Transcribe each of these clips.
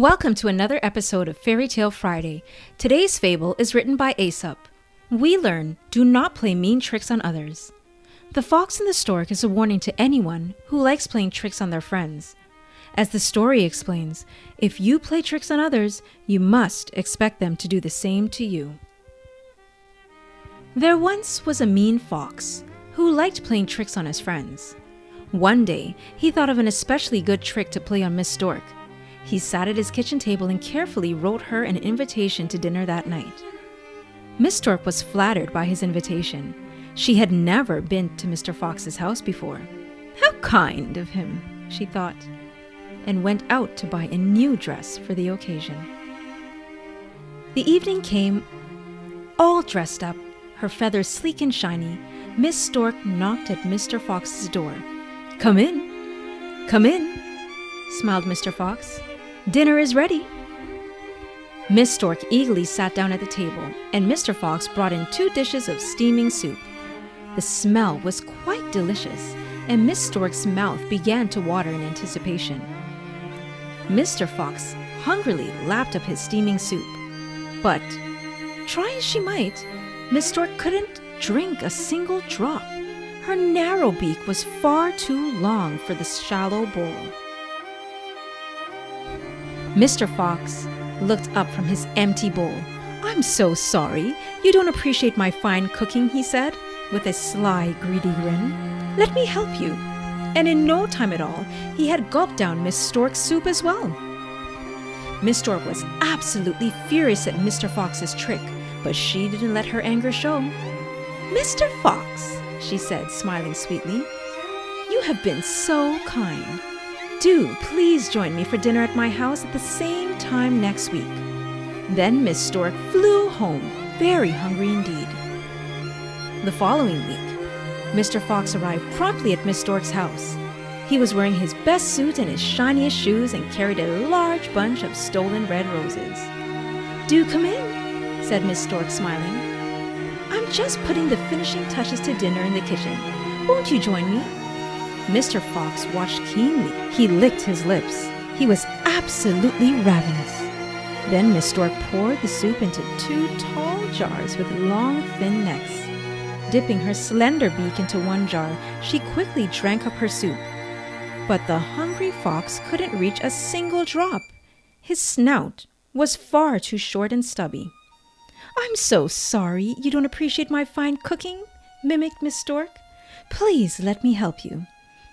Welcome to another episode of Fairytale Friday. Today's fable is written by Aesops. We learn, do not play mean tricks on others. The Fox and the Stork is a warning to anyone who likes playing tricks on their friends. As the story explains, if you play tricks on others, you must expect them to do the same to you. There once was a mean fox who liked playing tricks on his friends. One day, he thought of an especially good trick to play on Miss Stork. He sat at his kitchen table and carefully wrote her an invitation to dinner that night. Miss Stork was flattered by his invitation. She had never been to Mr. Fox's house before. How kind of him, she thought, and went out to buy a new dress for the occasion. The evening came, all dressed up, her feathers sleek and shiny. Miss Stork knocked at Mr. Fox's door. "Come in, come in," smiled Mr. Fox. "Dinner is ready." Miss Stork eagerly sat down at the table, and Mr. Fox brought in 2 dishes of steaming soup. The smell was quite delicious, and Miss Stork's mouth began to water in anticipation. Mr. Fox hungrily lapped up his steaming soup. But, try as she might, Miss Stork couldn't drink a single drop. Her narrow beak was far too long for the shallow bowl. Mr. Fox looked up from his empty bowl. "I'm so sorry. You don't appreciate my fine cooking," he said, with a sly, greedy grin. "Let me help you." And in no time at all, he had gulped down Miss Stork's soup as well. Miss Stork was absolutely furious at Mr. Fox's trick, but she didn't let her anger show. "Mr. Fox," she said, smiling sweetly, "you have been so kind. Do please join me for dinner at my house at the same time next week." Then Miss Stork flew home, very hungry indeed. The following week, Mr. Fox arrived promptly at Miss Stork's house. He was wearing his best suit and his shiniest shoes and carried a large bunch of stolen red roses. "Do come in," said Miss Stork, smiling. "I'm just putting the finishing touches to dinner in the kitchen. Won't you join me?" Mr. Fox watched keenly. He licked his lips. He was absolutely ravenous. Then Miss Stork poured the soup into 2 tall jars with long, thin necks. Dipping her slender beak into one jar, she quickly drank up her soup. But the hungry fox couldn't reach a single drop. His snout was far too short and stubby. "I'm so sorry you don't appreciate my fine cooking," mimicked Miss Stork. "Please let me help you."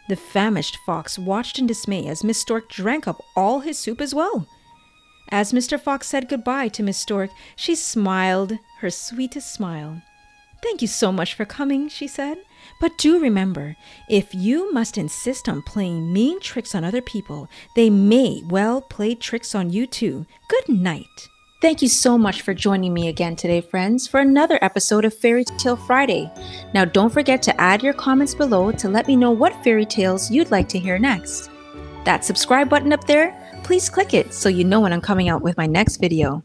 The famished fox watched in dismay as Miss Stork drank up all his soup as well. As Mr. Fox said goodbye to Miss Stork, she smiled her sweetest smile. "Thank you so much for coming," she said. "But do remember, if you must insist on playing mean tricks on other people, they may well play tricks on you too. Good night." Thank you so much for joining me again today, friends, for another episode of Fairytale Friday. Now don't forget to add your comments below to let me know what fairy tales you'd like to hear next. That subscribe button up there, please click it so you know when I'm coming out with my next video.